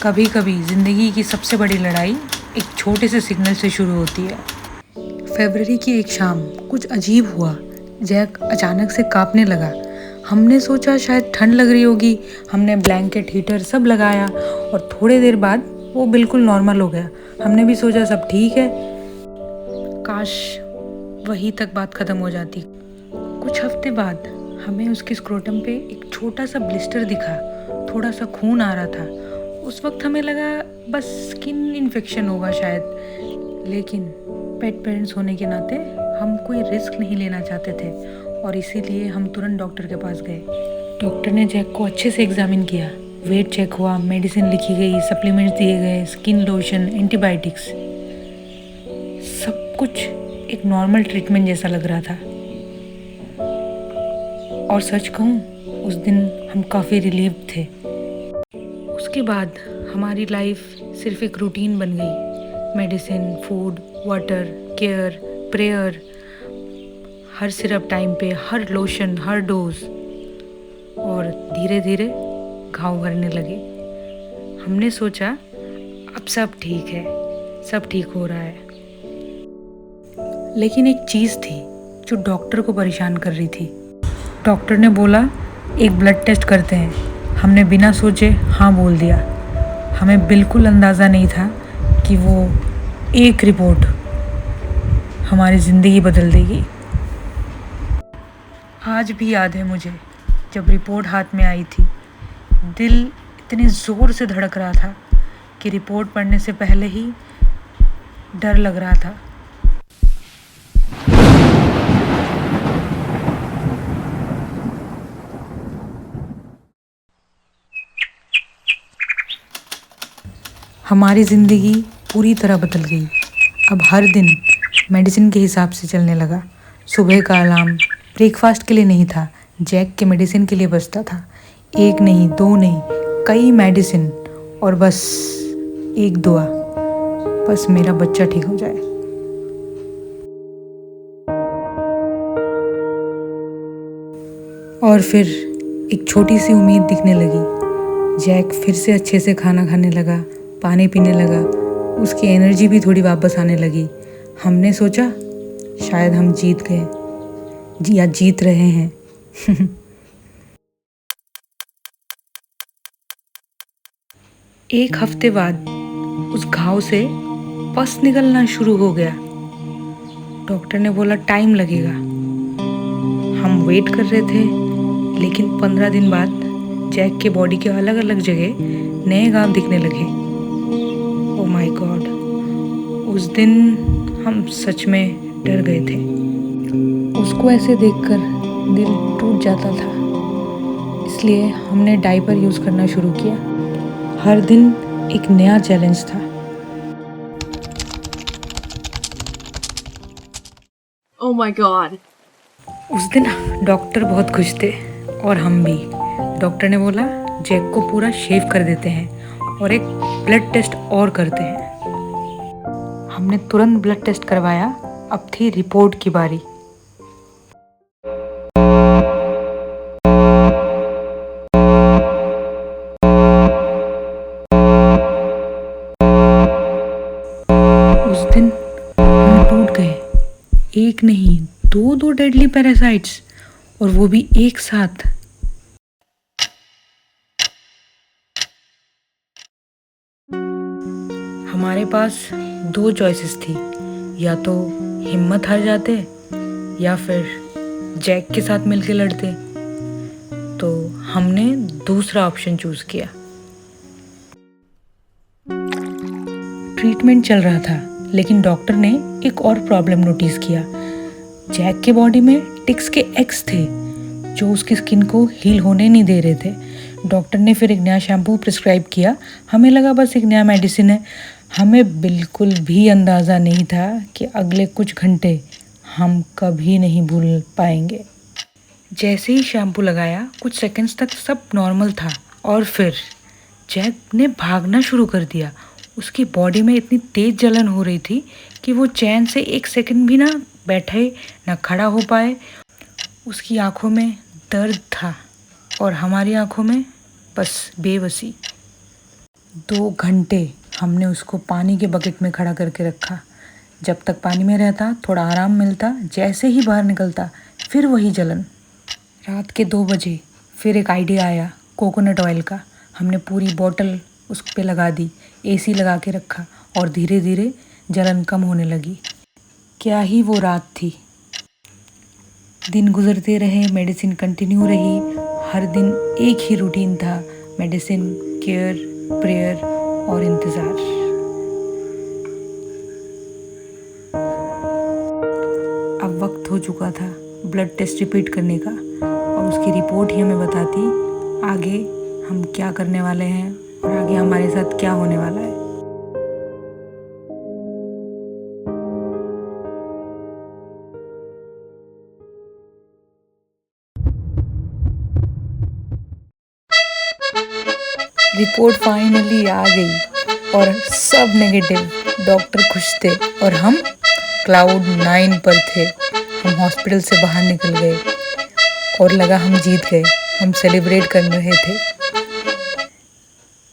कभी कभी ज़िंदगी की सबसे बड़ी लड़ाई एक छोटे से सिग्नल से शुरू होती है। फरवरी की एक शाम कुछ अजीब हुआ। जैक अचानक से कांपने लगा। हमने सोचा शायद ठंड लग रही होगी। हमने ब्लैंकेट, हीटर सब लगाया और थोड़ी देर बाद वो बिल्कुल नॉर्मल हो गया। हमने भी सोचा सब ठीक है। काश वहीं तक बात ख़त्म हो जाती। कुछ हफ्ते बाद हमें उसके स्क्रोटम पे एक छोटा सा ब्लिस्टर दिखा। थोड़ा सा खून आ रहा था। उस वक्त हमें लगा बस स्किन इन्फेक्शन होगा शायद, लेकिन पेट पेरेंट्स होने के नाते हम कोई रिस्क नहीं लेना चाहते थे और इसीलिए हम तुरंत डॉक्टर के पास गए। डॉक्टर ने जैक को अच्छे से एग्जामिन किया। वेट चेक हुआ, मेडिसिन लिखी गई, सप्लीमेंट्स दिए गए, स्किन लोशन, एंटीबायोटिक्स, सब कुछ एक नॉर्मल ट्रीटमेंट जैसा लग रहा था। और सच कहूँ, उस दिन हम काफ़ी रिलीव थे। उसके बाद हमारी लाइफ सिर्फ एक रूटीन बन गई। Medicine, food, water, care, prayer, हर सिरप टाइम पे, हर लोशन, हर डोज। और धीरे धीरे घाव भरने लगे। हमने सोचा अब सब ठीक है, सब ठीक हो रहा है। लेकिन एक चीज़ थी जो डॉक्टर को परेशान कर रही थी। डॉक्टर ने बोला एक ब्लड टेस्ट करते हैं। हमने बिना सोचे हाँ बोल दिया। हमें बिल्कुल अंदाज़ा नहीं था कि वो एक रिपोर्ट हमारी ज़िंदगी बदल देगी। आज भी याद है मुझे जब रिपोर्ट हाथ में आई थी। दिल इतने ज़ोर से धड़क रहा था कि रिपोर्ट पढ़ने से पहले ही डर लग रहा था। हमारी ज़िंदगी पूरी तरह बदल गई। अब हर दिन मेडिसिन के हिसाब से चलने लगा। सुबह का अलार्म ब्रेकफास्ट के लिए नहीं था, जैक के मेडिसिन के लिए बजता था। एक नहीं, दो नहीं, कई मेडिसिन और बस एक दुआ, बस मेरा बच्चा ठीक हो जाए। और फिर एक छोटी सी उम्मीद दिखने लगी। जैक फिर से अच्छे से खाना खाने लगा, पानी पीने लगा, उसकी एनर्जी भी थोड़ी वापस आने लगी। हमने सोचा शायद हम जीत गए या जीत रहे हैं। एक हफ्ते बाद उस घाव से पस निकलना शुरू हो गया। डॉक्टर ने बोला टाइम लगेगा। हम वेट कर रहे थे, लेकिन 15 दिन बाद जैक के बॉडी के अलग अलग जगह नए घाव दिखने लगे। ओह माय गॉड, उस दिन हम सच में डर गए थे। उसको ऐसे देखकर दिल टूट जाता था। इसलिए हमने डायपर यूज़ करना शुरू किया। हर दिन एक नया चैलेंज था। Oh my God. उस दिन डॉक्टर बहुत खुश थे और हम भी। डॉक्टर ने बोला जैक को पूरा शेव कर देते हैं और एक ब्लड टेस्ट और करते हैं। हमने तुरंत ब्लड टेस्ट करवाया। अब थी रिपोर्ट की बारी। उस दिन हम टूट गए। एक नहीं, दो डेडली पैरासाइट्स, और वो भी एक साथ। हमारे पास दो चॉइसेस थी, या तो हिम्मत हार जाते या फिर जैक के साथ मिलके लड़ते। तो हमने दूसरा ऑप्शन चूज़ किया। ट्रीटमेंट चल रहा था, लेकिन डॉक्टर ने एक और प्रॉब्लम नोटिस किया। जैक के बॉडी में टिक्स के एग्स थे जो उसकी स्किन को हील होने नहीं दे रहे थे। डॉक्टर ने फिर एक नया शैम्पू प्रिस्क्राइब किया। हमें लगा बस एक नया मेडिसिन है। हमें बिल्कुल भी अंदाज़ा नहीं था कि अगले कुछ घंटे हम कभी नहीं भूल पाएंगे। जैसे ही शैम्पू लगाया कुछ सेकंड्स तक सब नॉर्मल था, और फिर जैक ने भागना शुरू कर दिया। उसकी बॉडी में इतनी तेज़ जलन हो रही थी कि वो चैन से एक सेकंड भी ना बैठे, ना खड़ा हो पाए। उसकी आंखों में दर्द था और हमारी आंखों में बस बेबसी। 2 घंटे हमने उसको पानी के बकेट में खड़ा करके रखा। जब तक पानी में रहता थोड़ा आराम मिलता, जैसे ही बाहर निकलता फिर वही जलन। रात के 2 बजे फिर एक आइडिया आया कोकोनट ऑयल का। हमने पूरी बोतल उस पे लगा दी, एसी लगा के रखा और धीरे धीरे जलन कम होने लगी। क्या ही वो रात थी। दिन गुजरते रहे, मेडिसिन कंटिन्यू रही। हर दिन एक ही रूटीन था, मेडिसिन, केयर, प्रेयर और इंतज़ार। अब वक्त हो चुका था ब्लड टेस्ट रिपीट करने का और उसकी रिपोर्ट ही हमें बताती आगे हम क्या करने वाले हैं और आगे हमारे साथ क्या होने वाला है। रिपोर्ट फाइनली आ गई और सब नेगेटिव। डॉक्टर खुश थे और हम क्लाउड 9 पर थे। हम हॉस्पिटल से बाहर निकल गए और लगा हम जीत गए। हम सेलिब्रेट कर रहे थे।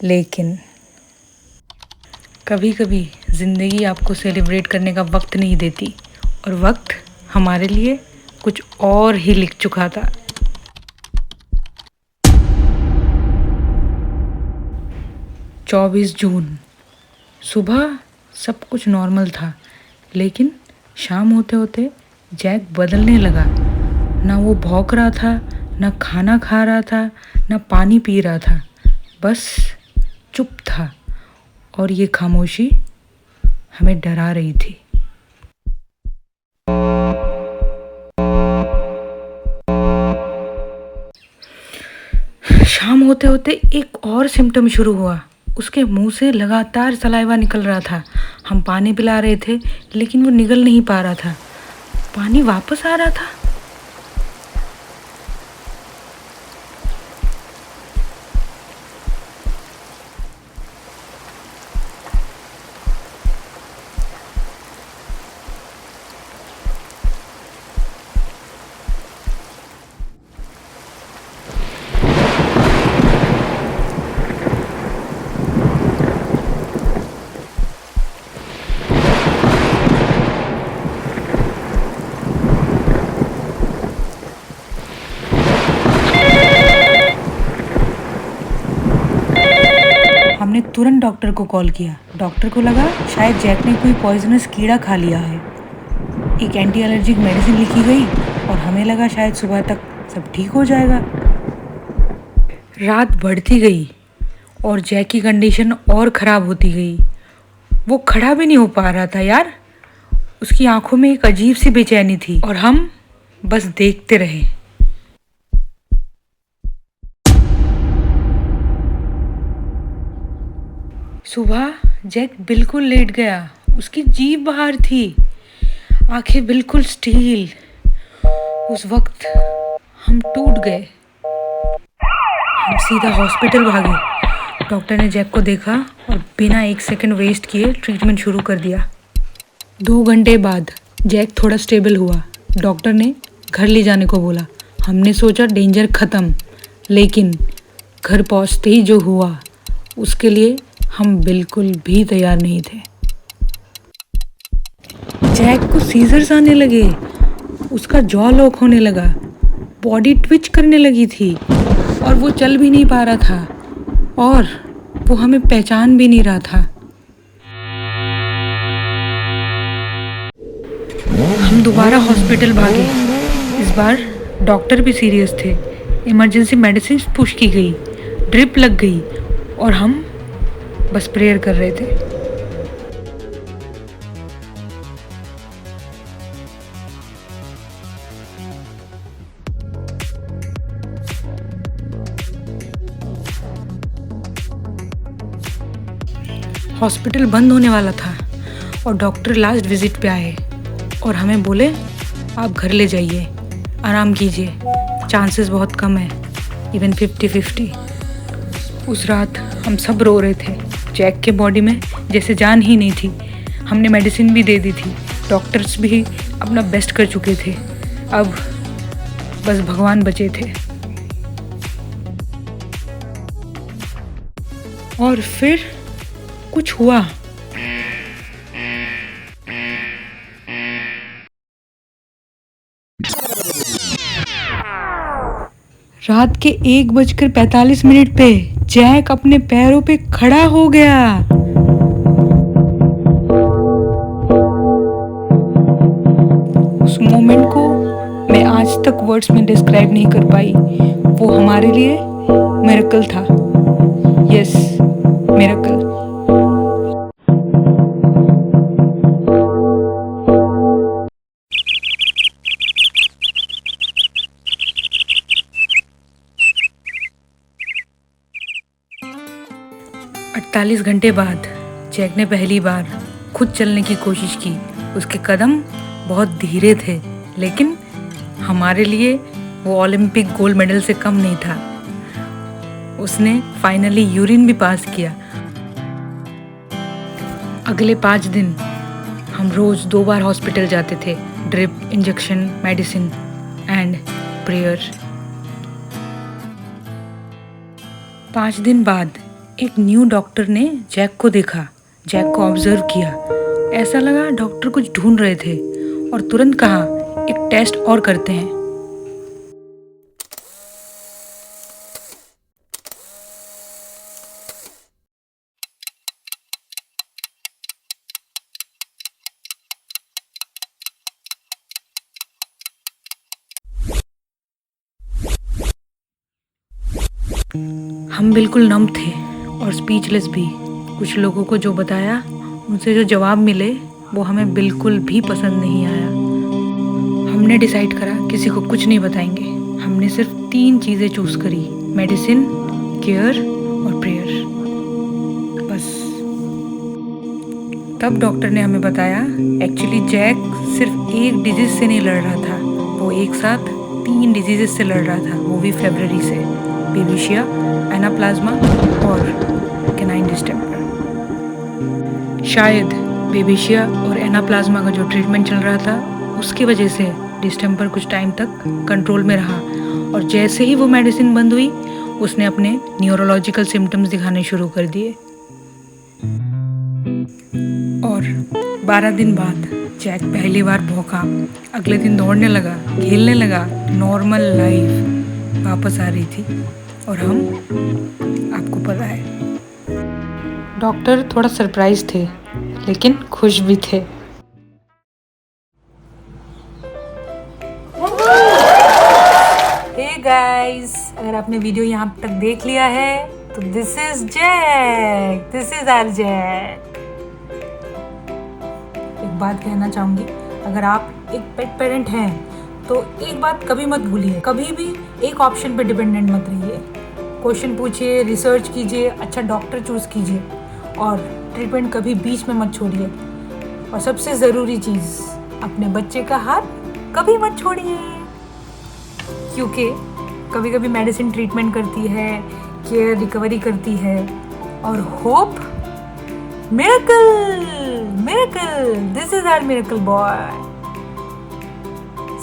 लेकिन कभी कभी ज़िंदगी आपको सेलिब्रेट करने का वक्त नहीं देती और वक्त हमारे लिए कुछ और ही लिख चुका था। 24 जून सुबह सब कुछ नॉर्मल था, लेकिन शाम होते होते जैक बदलने लगा। ना वो भौंक रहा था, ना खाना खा रहा था, ना पानी पी रहा था, बस चुप था। और ये खामोशी हमें डरा रही थी। शाम होते होते एक और सिम्टम शुरू हुआ। उसके मुंह से लगातार सलाइवा निकल रहा था। हम पानी पिला रहे थे लेकिन वो निगल नहीं पा रहा था। पानी वापस आ रहा था। हमने तुरंत डॉक्टर को कॉल किया। डॉक्टर को लगा शायद जैक ने कोई पॉइजनस कीड़ा खा लिया है। एक एंटी एलर्जिक मेडिसिन लिखी गई और हमें लगा शायद सुबह तक सब ठीक हो जाएगा। रात बढ़ती गई और जैक की कंडीशन और ख़राब होती गई। वो खड़ा भी नहीं हो पा रहा था यार। उसकी आंखों में एक अजीब सी बेचैनी थी और हम बस देखते रहे। सुबह जैक बिल्कुल लेट गया। उसकी जीभ बाहर थी, आंखें बिल्कुल स्टील। उस वक्त हम टूट गए। हम सीधा हॉस्पिटल भागे। डॉक्टर ने जैक को देखा और बिना 1 सेकंड वेस्ट किए ट्रीटमेंट शुरू कर दिया। 2 घंटे बाद जैक थोड़ा स्टेबल हुआ। डॉक्टर ने घर ले जाने को बोला। हमने सोचा डेंजर ख़त्म, लेकिन घर पहुंचते ही जो हुआ उसके लिए हम बिल्कुल भी तैयार नहीं थे। जैक को सीजर्स आने लगे। उसका जॉ लॉक होने लगा, बॉडी ट्विच करने लगी थी और वो चल भी नहीं पा रहा था और वो हमें पहचान भी नहीं रहा था। हम दोबारा हॉस्पिटल भागे। इस बार डॉक्टर भी सीरियस थे। इमरजेंसी मेडिसिन पुश की गई, ड्रिप लग गई और हम बस प्रेयर कर रहे थे। हॉस्पिटल बंद होने वाला था और डॉक्टर लास्ट विजिट पे आए और हमें बोले आप घर ले जाइए, आराम कीजिए, चांसेस बहुत कम है, इवन 50-50। उस रात हम सब रो रहे थे। जैक के बॉडी में जैसे जान ही नहीं थी। हमने मेडिसिन भी दे दी थी, डॉक्टर्स भी अपना बेस्ट कर चुके थे। अब बस भगवान बचे थे। और फिर कुछ हुआ। रात के 1:45 पे जैक अपने पैरों पे खड़ा हो गया। उस मोमेंट को मैं आज तक वर्ड्स में डिस्क्राइब नहीं कर पाई। वो हमारे लिए मिरेकल था। Yes, miracle. अड़तालीस घंटे बाद जैक ने पहली बार खुद चलने की कोशिश की। उसके कदम बहुत धीरे थे, लेकिन हमारे लिए वो ओलंपिक गोल्ड मेडल से कम नहीं था। उसने फाइनली यूरिन भी पास किया। अगले 5 दिन हम रोज 2 बार हॉस्पिटल जाते थे। Drip, injection, medicine and prayer. 5 दिन बाद एक न्यू डॉक्टर ने जैक को देखा, जैक को ऑब्जर्व किया। ऐसा लगा डॉक्टर कुछ ढूंढ रहे थे और तुरंत कहा, एक टेस्ट और करते हैं। हम बिल्कुल नम थे और स्पीचलेस भी। कुछ लोगों को जो बताया, उनसे जो जवाब मिले, वो हमें बिल्कुल भी पसंद नहीं आया। हमने डिसाइड करा किसी को कुछ नहीं बताएंगे। हमने सिर्फ 3 चीज़ें चूज़ करी, मेडिसिन, केयर और प्रेयर, बस। तब डॉक्टर ने हमें बताया, एक्चुअली जैक सिर्फ एक डिजीज से नहीं लड़ रहा था, वो एक साथ 3 डिजीजेस से लड़ रहा था, वो भी फेब्रुअरी से। बेबिशिया, एनाप्लाज्मा और कैनाइन डिस्टेम्पर। शायद बेबिशिया और एनाप्लाज्मा का जो ट्रीटमेंट चल रहा था, उसकी वजह से डिस्टेम्पर कुछ टाइम तक कंट्रोल में रहा, और जैसे ही वो मेडिसिन बंद हुई, उसने अपने न्यूरोलॉजिकल सिम्टम्स दिखाने शुरू कर दिए। और 12 दिन बाद जैक पहली बार भौंका। अगले दिन दौड़ने लगा, खेलने लगा। नॉर्मल लाइफ वापस आ रही थी, और हम, आपको पता है, डॉक्टर थोड़ा सरप्राइज थे, लेकिन खुश भी थे। हे गाइस, अगर आपने वीडियो यहाँ तक देख लिया है तो this is Jack, this is our Jack. एक बात कहना चाहूँगी, अगर आप एक पेट पेरेंट हैं तो एक बात कभी मत भूलिए, कभी भी एक ऑप्शन पे डिपेंडेंट मत रहिए। क्वेश्चन पूछिए, रिसर्च कीजिए, अच्छा डॉक्टर चूज़ कीजिए, और ट्रीटमेंट कभी बीच में मत छोड़िए। और सबसे ज़रूरी चीज़, अपने बच्चे का हाथ कभी मत छोड़िए, क्योंकि कभी कभी मेडिसिन ट्रीटमेंट करती है, केयर रिकवरी करती है, और hope miracle, miracle, this is our miracle boy.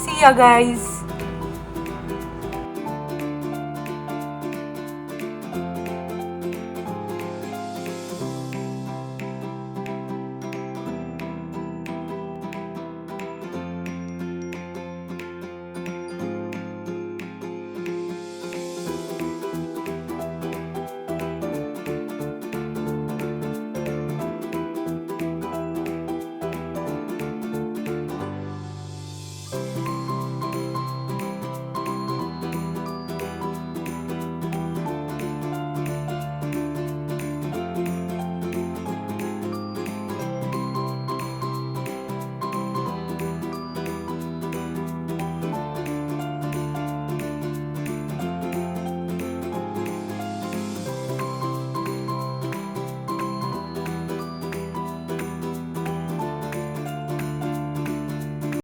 See ya guys.